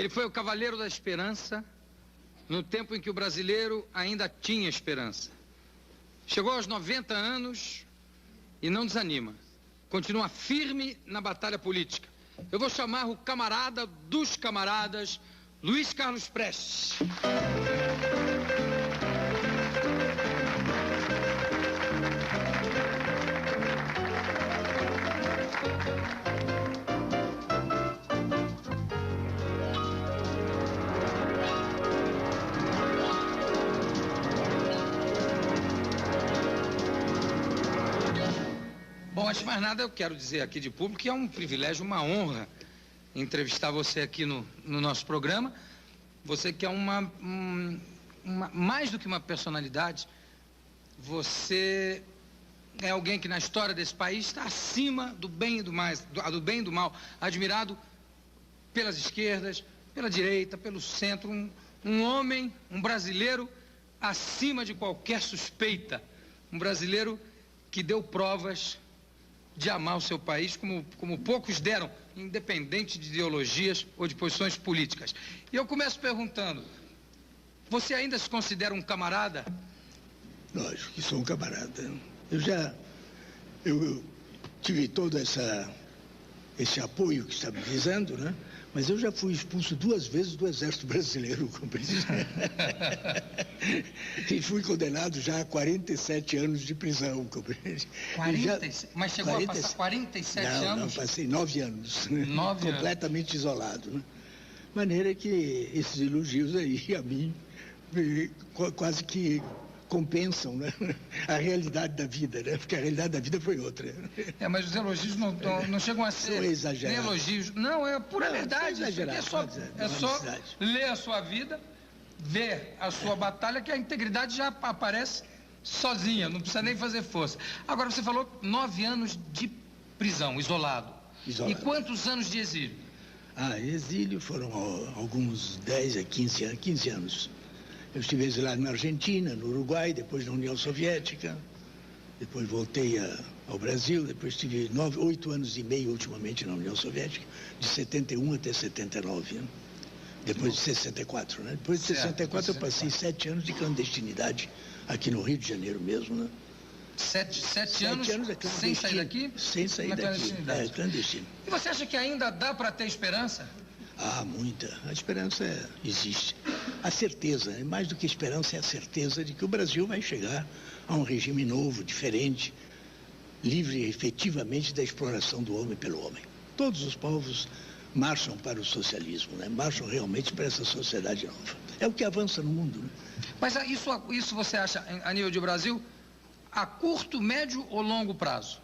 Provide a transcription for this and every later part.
Ele foi o cavaleiro da esperança no tempo em que o brasileiro ainda tinha esperança. Chegou aos 90 anos e não desanima. Continua firme na batalha política. Eu vou chamar o camarada dos camaradas, Luiz Carlos Prestes. Bom, antes de mais nada, eu quero dizer aqui de público que é um privilégio, uma honra entrevistar você aqui no nosso programa. Você que é mais do que uma personalidade, você é alguém que na história desse país está acima do bem e do mal, admirado pelas esquerdas, pela direita, pelo centro, um homem, um brasileiro acima de qualquer suspeita, um brasileiro que deu provas de amar o seu país como poucos deram, independente de ideologias ou de posições políticas. E eu começo perguntando, você ainda se considera um camarada? Lógico que sou um camarada. Eu tive todo esse apoio que está me dizendo, né? Mas eu já fui expulso 2 vezes do Exército Brasileiro, compreende? E fui condenado já a 47 anos de prisão, compreende? Mas chegou a passar 47 anos? Não, passei 9 anos. 9 anos. Completamente isolado, né? De maneira que esses elogios aí, a mim, quase que compensam, né, a realidade da vida, né? Porque a realidade da vida foi outra. Mas os elogios não chegam a ser nem elogios. Não, é pura verdade. É só ler a sua vida, ver a sua batalha, que a integridade já aparece sozinha, não precisa nem fazer força. Agora, você falou 9 anos de prisão, isolado. E quantos anos de exílio? Exílio foram alguns 10 a 15 anos. Eu estive exilado na Argentina, no Uruguai, depois na União Soviética, depois voltei ao Brasil, depois estive 8 anos e meio ultimamente na União Soviética, de 71 até 79, né? Depois de 64, né? Depois de 64 eu passei 7 anos de clandestinidade aqui no Rio de Janeiro mesmo, né? 7 anos sem sair daqui? Sem sair daqui, clandestino. E você acha que ainda dá para ter esperança? Muita. A esperança existe. A certeza, mais do que esperança, é a certeza de que o Brasil vai chegar a um regime novo, diferente, livre efetivamente da exploração do homem pelo homem. Todos os povos marcham para o socialismo, né? Marcham realmente para essa sociedade nova. É o que avança no mundo, né? Mas isso você acha, a nível de Brasil, a curto, médio ou longo prazo?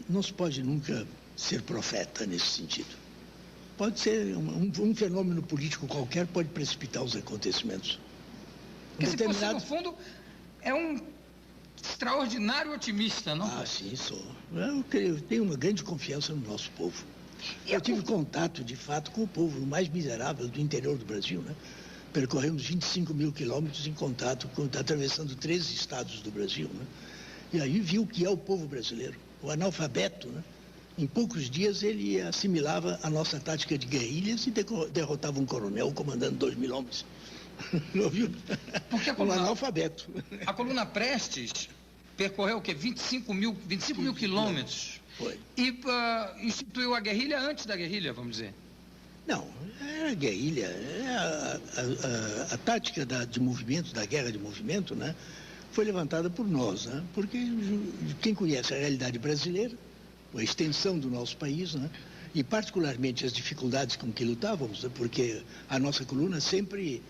Não se pode nunca ser profeta nesse sentido. Pode ser um fenômeno político qualquer, pode precipitar os acontecimentos. Porque você, no fundo, é um extraordinário otimista, não? Sim, sou. Eu tenho uma grande confiança no nosso povo. Eu tive contato, de fato, com o povo mais miserável do interior do Brasil, né? Percorremos 25 mil quilômetros em contato, atravessando 13 estados do Brasil, né? E aí vi o que é o povo brasileiro, o analfabeto, né? Em poucos dias ele assimilava a nossa tática de guerrilhas e derrotava um coronel comandando 2.000 homens. Não viu? Porque um analfabeto. A coluna Prestes percorreu o quê? 25 mil quilômetros. Foi. E instituiu a guerrilha antes da guerrilha, vamos dizer. Não, era a guerrilha. A tática de movimento, da guerra de movimento, né, foi levantada por nós, né? Porque quem conhece a realidade brasileira, a extensão do nosso país, né? E particularmente as dificuldades com que lutávamos, né? Porque a nossa coluna sempre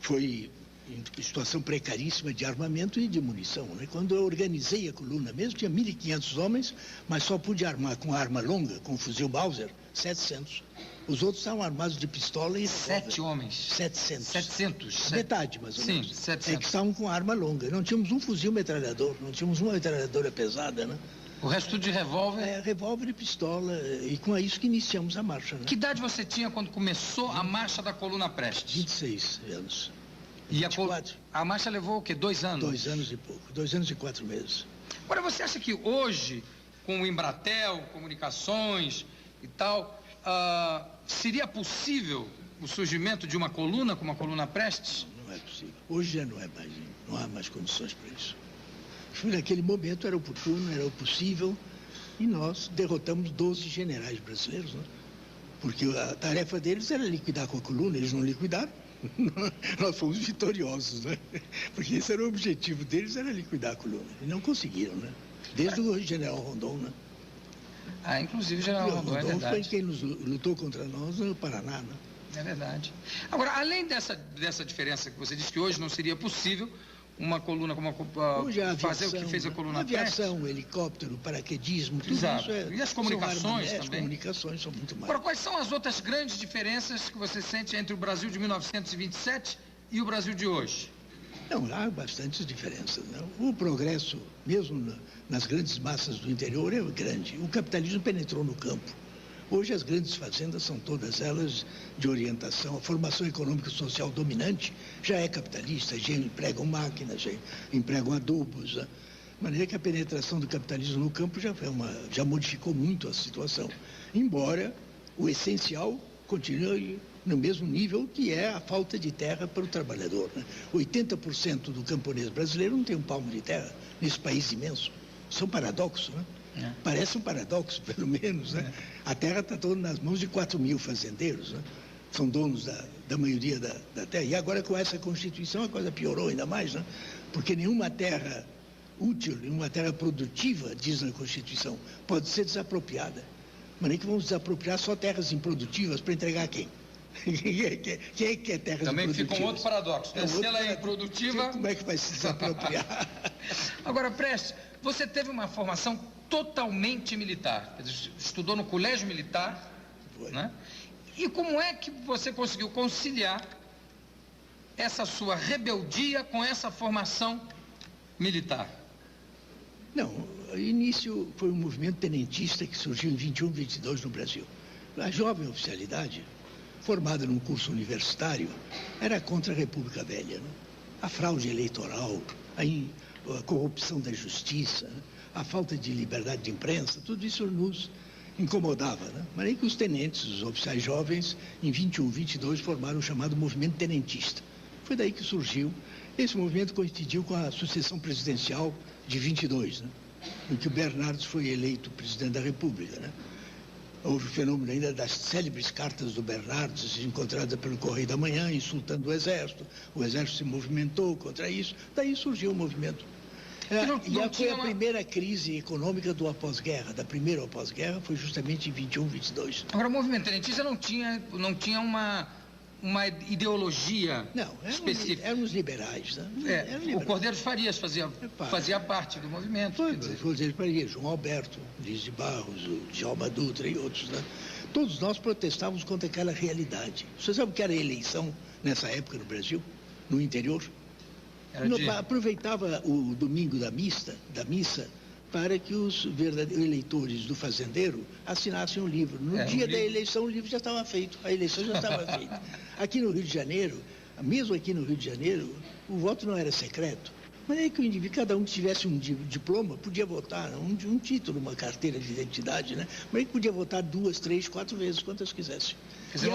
foi em situação precaríssima de armamento e de munição, né? Quando eu organizei a coluna mesmo, tinha 1.500 homens, mas só pude armar com arma longa, com fuzil Mauser, 700. Os outros estavam armados de pistola e... 7 homens? 700. Metade, mais ou menos. Sim, 700. Que estavam com arma longa. Não tínhamos um fuzil metralhador, não tínhamos uma metralhadora pesada, né? O resto tudo de revólver? Revólver e pistola, e com isso que iniciamos a marcha, né? Que idade você tinha quando começou a marcha da coluna Prestes? 26 anos. E 24. A marcha levou o quê? 2 anos? 2 anos e pouco, 2 anos e 4 meses. Agora, você acha que hoje, com o Embratel, comunicações e tal, seria possível o surgimento de uma coluna, como a coluna Prestes? Não é possível. Hoje já não há mais condições para isso. Naquele momento era oportuno, era o possível, e nós derrotamos 12 generais brasileiros, né? Porque a tarefa deles era liquidar com a coluna, eles não liquidaram. Nós fomos vitoriosos, né? Porque esse era o objetivo deles, era liquidar a coluna. E não conseguiram, né? Desde o general Rondon, né? Inclusive o general Rondon, é verdade. Foi quem lutou contra nós no Paraná, né? É verdade. Agora, além dessa diferença que você disse que hoje não seria possível uma coluna como fazer o que fez a coluna Prestes. Aviação, helicóptero, paraquedismo, tudo Exato. isso é... E as comunicações também? As comunicações são muito mais. Agora, quais são as outras grandes diferenças que você sente entre o Brasil de 1927 e o Brasil de hoje? Não, há bastantes diferenças, né? O progresso, mesmo nas grandes massas do interior, é grande. O capitalismo penetrou no campo. Hoje as grandes fazendas são todas elas de orientação, a formação econômica e social dominante já é capitalista, já empregam máquinas, já empregam adubos, né? De maneira que a penetração do capitalismo no campo já modificou muito a situação. Embora o essencial continue no mesmo nível, que é a falta de terra para o trabalhador, né? 80% do camponês brasileiro não tem um palmo de terra nesse país imenso. Isso é um paradoxo, né? Parece um paradoxo, pelo menos, né? A terra está toda nas mãos de 4 mil fazendeiros, né? São donos da maioria da terra. E agora, com essa Constituição, a coisa piorou ainda mais, né? Porque nenhuma terra útil, nenhuma terra produtiva, diz na Constituição, pode ser desapropriada. Mas nem que vamos desapropriar só terras improdutivas para entregar a quem? Quem é que quer terras também improdutivas? Fica um outro paradoxo. Se ela é improdutiva... Como é que vai se desapropriar? Agora, Prestes, você teve uma formação totalmente militar. Estudou no colégio militar, né? E como é que você conseguiu conciliar essa sua rebeldia com essa formação militar? Não, o início foi um movimento tenentista que surgiu em 21, 22 no Brasil. A jovem oficialidade, formada num curso universitário, era contra a República Velha, né? A fraude eleitoral, a corrupção da justiça, né? A falta de liberdade de imprensa, tudo isso nos incomodava, né? Mas aí que os tenentes, os oficiais jovens, em 21, 22, formaram o chamado movimento tenentista. Foi daí que surgiu. Esse movimento coincidiu com a sucessão presidencial de 22, né? Em que o Bernardes foi eleito presidente da República, né? Houve o fenômeno ainda das célebres cartas do Bernardes, encontradas pelo Correio da Manhã, insultando o Exército se movimentou contra isso, daí surgiu o movimento. Foi a primeira crise econômica do após-guerra, da primeira após-guerra, foi justamente em 21, 22. Agora, o movimento tenentista não tinha uma ideologia específica. Eram os liberais, né? O Cordeiro de Farias fazia parte do movimento. O Cordeiro de Farias, João Alberto, Luiz de Barros, o Djalma Dutra e outros, né? Todos nós protestávamos contra aquela realidade. Você sabe o que era eleição nessa época no Brasil, no interior? Aproveitava o domingo da missa, para que os verdadeiros eleitores do fazendeiro assinassem um livro. No dia da eleição, o livro já estava feito, a eleição já estava feita. Aqui no Rio de Janeiro, mesmo aqui no Rio de Janeiro, o voto não era secreto. Mas é que o indivíduo, cada um que tivesse um diploma, podia votar, um título, uma carteira de identidade, né? Mas ele podia votar 2, 3, 4 vezes, quantas quisesse. Quer dizer,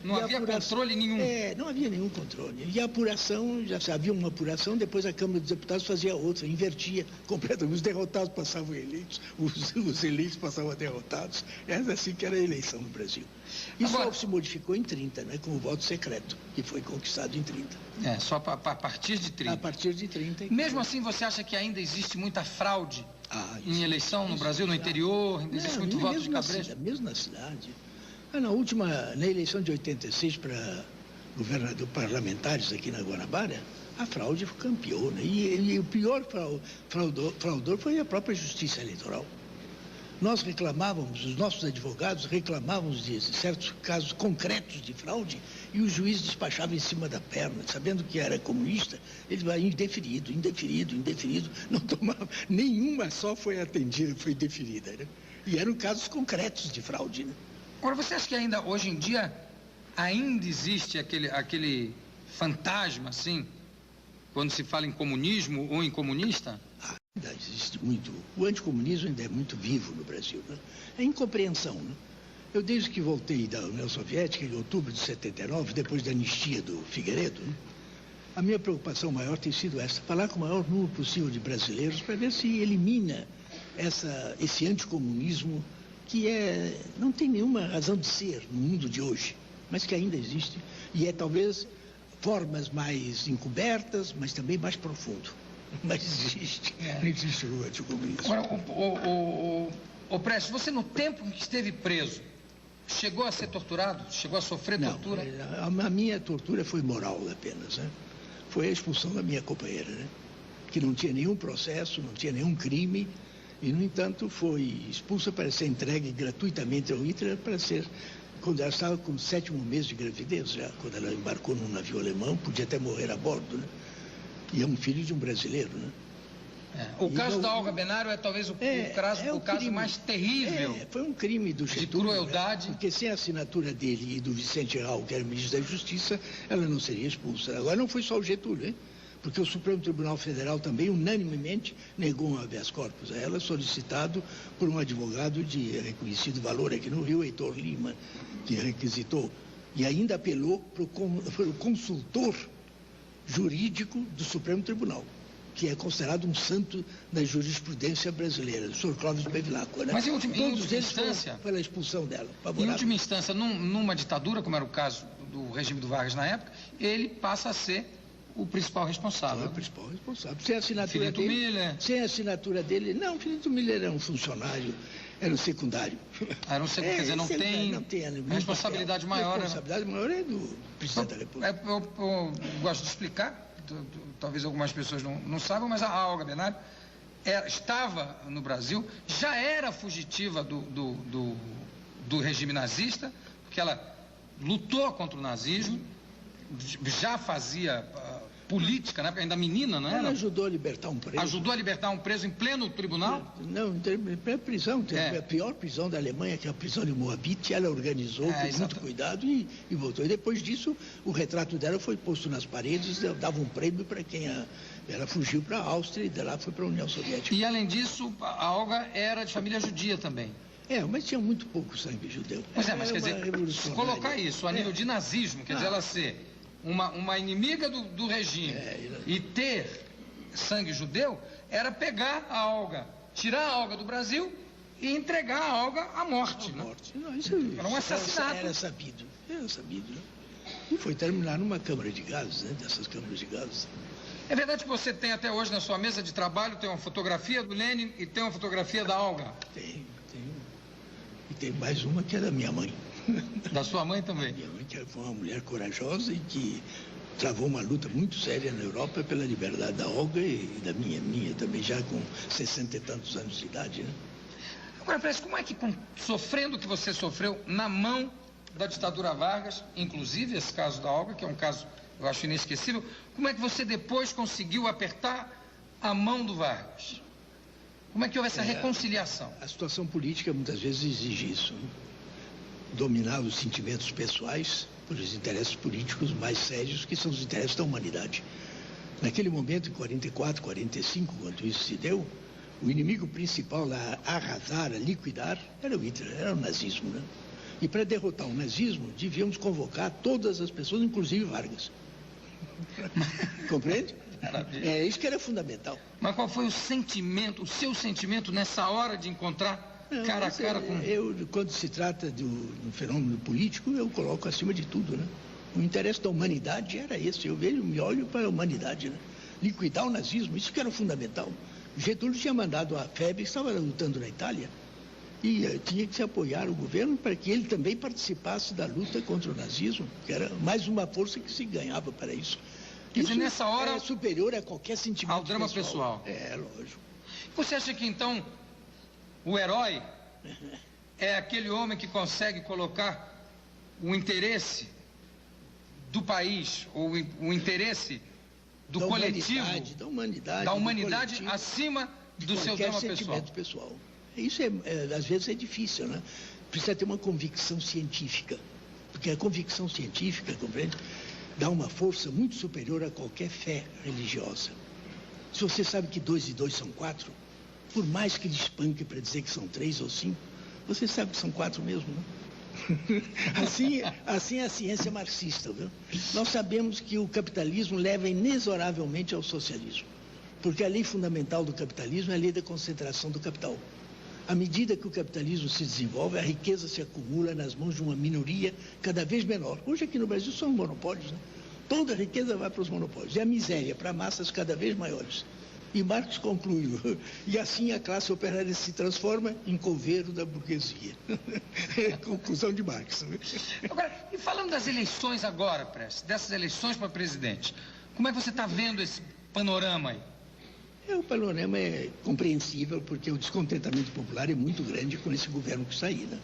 não havia controle nenhum. Não havia nenhum controle. E a apuração, já havia uma apuração, depois a Câmara dos Deputados fazia outra, invertia completamente. Os derrotados passavam eleitos, os eleitos passavam derrotados. Era assim que era a eleição no Brasil. Isso só se modificou em 30, né, com o voto secreto, que foi conquistado em 30. Só a partir de 30. A partir de 30. Mesmo assim, você acha que ainda existe muita fraude em eleição no Brasil, no interior? Existe muito voto de cabresto? Mesmo na cidade. Na eleição de 86 para governador parlamentares aqui na Guanabara, a fraude campeou, né? E o pior fraudor foi a própria Justiça Eleitoral. Nós reclamávamos, os nossos advogados reclamávamos de certos casos concretos de fraude e o juiz despachava em cima da perna, sabendo que era comunista, ele vai indeferido, não tomava, nenhuma só foi atendida, foi deferida, né? E eram casos concretos de fraude, né? Agora, você acha que ainda, hoje em dia, ainda existe aquele fantasma, assim, quando se fala em comunismo ou em comunista? Ainda existe muito. O anticomunismo ainda é muito vivo no Brasil, né? É incompreensão, né? Eu, desde que voltei da União Soviética, em outubro de 79, depois da anistia do Figueiredo, a minha preocupação maior tem sido essa, falar com o maior número possível de brasileiros para ver se elimina esse anticomunismo que não tem nenhuma razão de ser no mundo de hoje, mas que ainda existe, e talvez formas mais encobertas, mas também mais profundo. Mas existe, não existe o anticomunismo. Agora, o Prestes, você no tempo em que esteve preso, chegou a ser torturado? Chegou a sofrer tortura? Não, a minha tortura foi moral apenas, né? Foi a expulsão da minha companheira, né? Que não tinha nenhum processo, não tinha nenhum crime, e, no entanto, foi expulsa para ser entregue gratuitamente ao Hitler quando ela estava com o 7º mês de gravidez, já, quando ela embarcou num navio alemão, podia até morrer a bordo, né? E é um filho de um brasileiro, né? O caso da Olga Benário é talvez o caso mais terrível. Foi um crime do Getúlio, de crueldade. Né? Porque sem a assinatura dele e do Vicente Raul, que era ministro da Justiça, ela não seria expulsa. Agora não foi só o Getúlio, hein? Porque o Supremo Tribunal Federal também unanimemente negou um habeas corpus a ela, solicitado por um advogado de reconhecido valor aqui no Rio, Heitor Lima, que requisitou. E ainda apelou para o consultor jurídico do Supremo Tribunal, que é considerado um santo da jurisprudência brasileira, o Sr. Clóvis Bevilacqua, né? Mas em última instância, pela expulsão dela. Em última instância, numa ditadura, como era o caso do regime do Vargas na época, ele passa a ser o principal responsável. É o principal responsável. Sem a assinatura Filinto dele. Miller. Sem a assinatura dele. Não, Filinto Miller era um funcionário, era um secundário. Era um secundário, quer dizer, não tem a responsabilidade maior. A responsabilidade maior é do presidente da República. Eu gosto de explicar, talvez algumas pessoas não saibam, mas a Olga Benário estava no Brasil, já era fugitiva do regime nazista, porque ela lutou contra o nazismo, já fazia política, né? Ainda menina, não era? Ela ajudou a libertar um preso. Ajudou a libertar um preso em pleno tribunal? Não, em prisão. A pior prisão da Alemanha, que é a prisão de Moabit, ela organizou com muito cuidado e voltou. E depois disso, o retrato dela foi posto nas paredes, dava um prêmio para quem ela fugiu para a Áustria e de lá foi para a União Soviética. E além disso, a Olga era de família judia também. Mas tinha muito pouco sangue judeu. Pois mas quer dizer, colocar isso a nível de nazismo, quer dizer, ela ser uma inimiga do regime e ter sangue judeu, era pegar a Olga, tirar a Olga do Brasil e entregar a Olga à morte. Não, isso era um assassinato. Era sabido. Né? E foi terminar numa câmara de gases, né? Dessas câmaras de gases. É verdade que você tem até hoje na sua mesa de trabalho, tem uma fotografia do Lenin e tem uma fotografia da Olga? Tem. E tem mais uma que é da minha mãe. Da sua mãe também? Minha mãe, que foi uma mulher corajosa e que travou uma luta muito séria na Europa pela liberdade da Olga e da minha também, já com 60 e tantos anos de idade, né? Agora, parece, como é que, sofrendo o que você sofreu na mão da ditadura Vargas, inclusive esse caso da Olga, que é um caso, eu acho, inesquecível, como é que você depois conseguiu apertar a mão do Vargas? Como é que houve essa reconciliação? A situação política muitas vezes exige isso, né? Dominar os sentimentos pessoais por os interesses políticos mais sérios, que são os interesses da humanidade. Naquele momento, em 44, 45, quando isso se deu, o inimigo principal a arrasar, a liquidar, era o Hitler, era o nazismo, né? E para derrotar o nazismo, devíamos convocar todas as pessoas, inclusive Vargas. Compreende? É isso que era fundamental. Mas qual foi o seu sentimento nessa hora de encontrar cara a cara com... Quando se trata do fenômeno político, eu coloco acima de tudo, né? O interesse da humanidade era esse. Eu me olho para a humanidade, né? Liquidar o nazismo, isso que era fundamental. Getúlio tinha mandado a FEB, que estava lutando na Itália, e tinha que se apoiar o governo para que ele também participasse da luta contra o nazismo, que era mais uma força que se ganhava para isso. Isso nessa hora é superior a qualquer sentimento ao drama pessoal. Lógico. Você acha que, então, o herói é aquele homem que consegue colocar o interesse do país, ou o interesse do coletivo, da humanidade acima do seu drama pessoal? Isso, às vezes, é difícil, né? Precisa ter uma convicção científica, porque a convicção científica, compreende, dá uma força muito superior a qualquer fé religiosa. Se você sabe que 2 e 2 são 4, por mais que ele espanque para dizer que são 3 ou 5, você sabe que são 4 mesmo, né? Assim é a ciência marxista, viu? Nós sabemos que o capitalismo leva inexoravelmente ao socialismo, porque a lei fundamental do capitalismo é a lei da concentração do capital. À medida que o capitalismo se desenvolve, a riqueza se acumula nas mãos de uma minoria cada vez menor. Hoje aqui no Brasil são monopólios, né? Toda a riqueza vai para os monopólios e a miséria para massas cada vez maiores. E Marx conclui, e assim a classe operária se transforma em coveiro da burguesia. Conclusão de Marx. Agora, e falando das eleições agora, Prestes, dessas eleições para presidente, como é que você está vendo esse panorama aí? O panorama é compreensível, porque o descontentamento popular é muito grande com esse governo que está aí, né?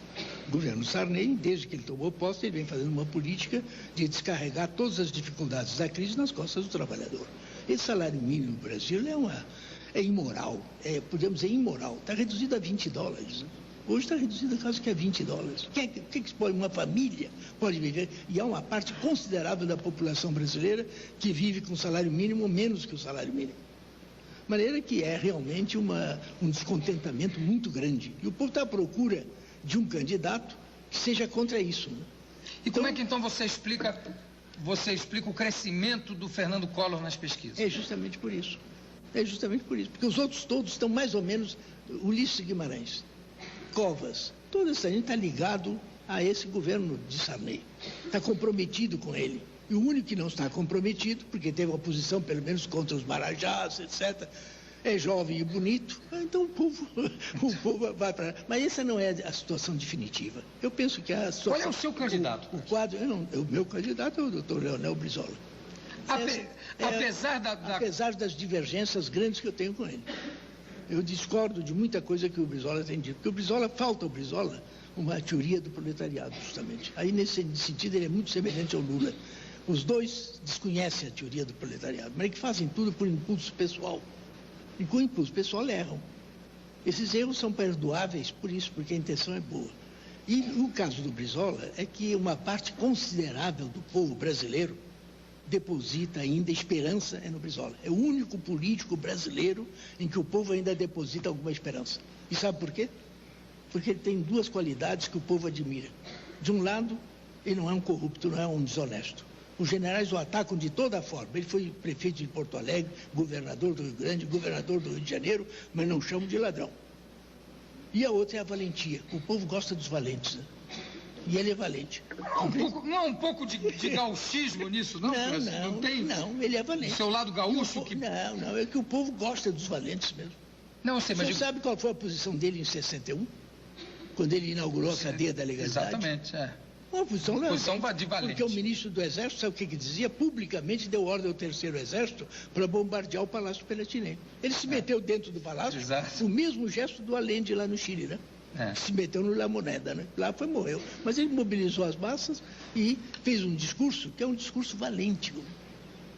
O governo Sarney, desde que ele tomou posse, ele vem fazendo uma política de descarregar todas as dificuldades da crise nas costas do trabalhador. Esse salário mínimo no Brasil é imoral, podemos dizer imoral. Está reduzido a $20. Né? Hoje está reduzido quase que a $20. O que uma família pode viver? E há uma parte considerável da população brasileira que vive com salário mínimo ou menos que o salário mínimo. De maneira que é realmente um descontentamento muito grande. E o povo está à procura de um candidato que seja contra isso. Né? E como é que então você explica o crescimento do Fernando Collor nas pesquisas? É justamente por isso. Porque os outros todos estão mais ou menos... Ulisses Guimarães, Covas, toda essa gente está ligado a esse governo de Sarney. Está comprometido com ele. E o único que não está comprometido, porque teve uma posição, pelo menos, contra os marajás, etc., é jovem e bonito, então o povo vai para... Mas essa não é a situação definitiva. Eu penso que a situação... Qual é o seu candidato? O quadro... o meu candidato é o doutor Leonel Brizola. Apesar das divergências grandes que eu tenho com ele. Eu discordo de muita coisa que o Brizola tem dito. Porque falta ao Brizola uma teoria do proletariado, justamente. Aí, nesse sentido, ele é muito semelhante ao Lula. Os dois desconhecem a teoria do proletariado, mas é que fazem tudo por impulso pessoal. E com impulso pessoal erram. Esses erros são perdoáveis por isso, porque a intenção é boa. E o caso do Brizola é que uma parte considerável do povo brasileiro deposita ainda esperança no Brizola. É o único político brasileiro em que o povo ainda deposita alguma esperança. E sabe por quê? Porque ele tem duas qualidades que o povo admira. De um lado, ele não é um corrupto, não é um desonesto. Os generais o atacam de toda forma. Ele foi prefeito de Porto Alegre, governador do Rio Grande, governador do Rio de Janeiro, mas não chamam de ladrão. E a outra é a valentia. O povo gosta dos valentes, né? E ele é valente. Não há um pouco de gauchismo nisso, não? Não tem. Não, ele é valente. O seu lado gaúcho que... Não, é que o povo gosta dos valentes mesmo. Não, você sabe qual foi a posição dele em 61? Quando ele inaugurou a cadeia da legalidade? Exatamente, Uma posição de valente. Porque o ministro do Exército, sabe o que dizia? Publicamente deu ordem ao Terceiro Exército para bombardear o Palácio Pelatiné. Ele se meteu dentro do palácio, o mesmo gesto do Allende lá no Chile, né? Se meteu no La Moneda, né? Lá morreu. Mas ele mobilizou as massas e fez um discurso que é um discurso valente.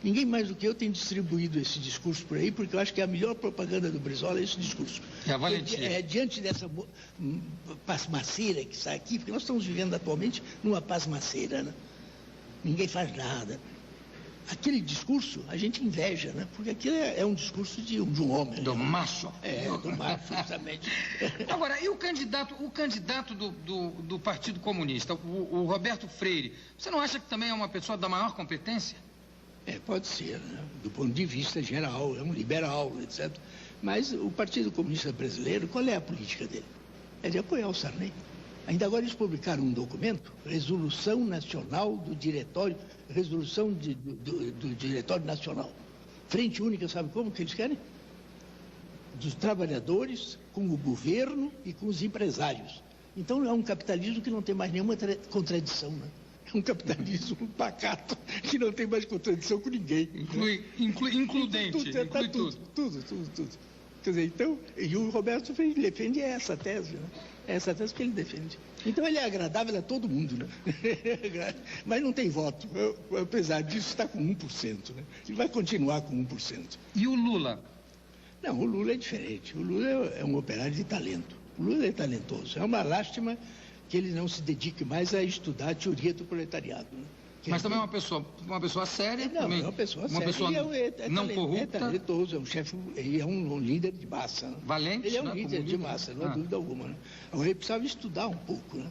Ninguém mais do que eu tem distribuído esse discurso por aí, porque eu acho que a melhor propaganda do Brizola é esse discurso. É a valentia. Diante dessa pasmaceira que está aqui, porque nós estamos vivendo atualmente numa pasmaceira, né? Ninguém faz nada. Aquele discurso a gente inveja, né? Porque aquilo é um discurso de um homem. Do macho. Do macho, justamente. Agora, e o candidato do Partido Comunista, o Roberto Freire, você não acha que também é uma pessoa da maior competência? Pode ser, né? Do ponto de vista geral, é um liberal, etc. Mas o Partido Comunista Brasileiro, qual é a política dele? É de apoiar o Sarney. Ainda agora eles publicaram um documento, Resolução Nacional do Diretório, Resolução do Diretório Nacional. Frente única, sabe como que eles querem? Dos trabalhadores com o governo e com os empresários. Então é um capitalismo que não tem mais nenhuma contradição, né? É um capitalismo pacato que não tem mais contradição com ninguém. Includente. Tudo. Quer dizer, então, e o Roberto Freire defende essa tese, né? Essa tese que ele defende. Então ele é agradável a todo mundo, né? Mas não tem voto. Apesar disso, está com 1%, né? Ele vai continuar com 1%. E o Lula? Não, o Lula é diferente. O Lula é um operário de talento. O Lula é talentoso. É uma lástima que ele não se dedique mais a estudar a teoria do proletariado, né? Mas também é uma pessoa séria. Não, também, é uma pessoa séria. Uma pessoa não corrupta. É talentoso, é um chefe, ele é um líder de massa. Né? Valente, ele é um líder de massa, não há dúvida alguma. Né? Agora ele precisava estudar um pouco, né?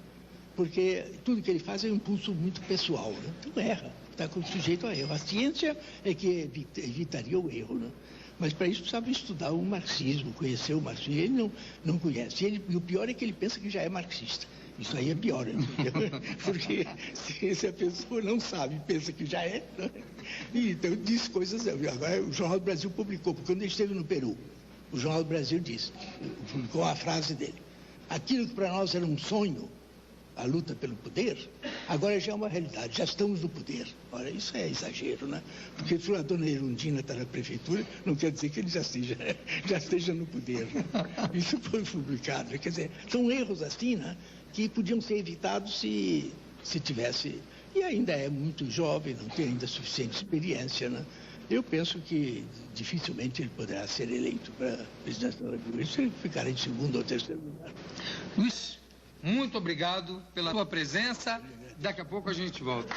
porque tudo que ele faz é um impulso muito pessoal, né? Então erra, está sujeito a erro. A ciência é que evitaria o erro, né? Mas para isso precisava estudar o marxismo, conhecer o marxismo. Ele não conhece. E o pior é que ele pensa que já é marxista. Isso aí é pior, né? Porque se a pessoa não sabe, pensa que já é, né? E então diz coisas. Agora o Jornal do Brasil publicou, porque quando ele esteve no Peru, o Jornal do Brasil disse, publicou a frase dele: aquilo que para nós era um sonho, a luta pelo poder, agora já é uma realidade, já estamos no poder. Ora, isso é exagero, né? Porque se a dona Erundina está na prefeitura, não quer dizer que ele já esteja no poder. Né? Isso foi publicado. Quer dizer, são erros assim, né? Que podiam ser evitados se tivesse... E ainda é muito jovem, não tem ainda suficiente experiência, né? Eu penso que dificilmente ele poderá ser eleito para presidente da República. Se ele ficar em segundo ou terceiro lugar. Luiz, muito obrigado pela sua presença. Daqui a pouco a gente volta.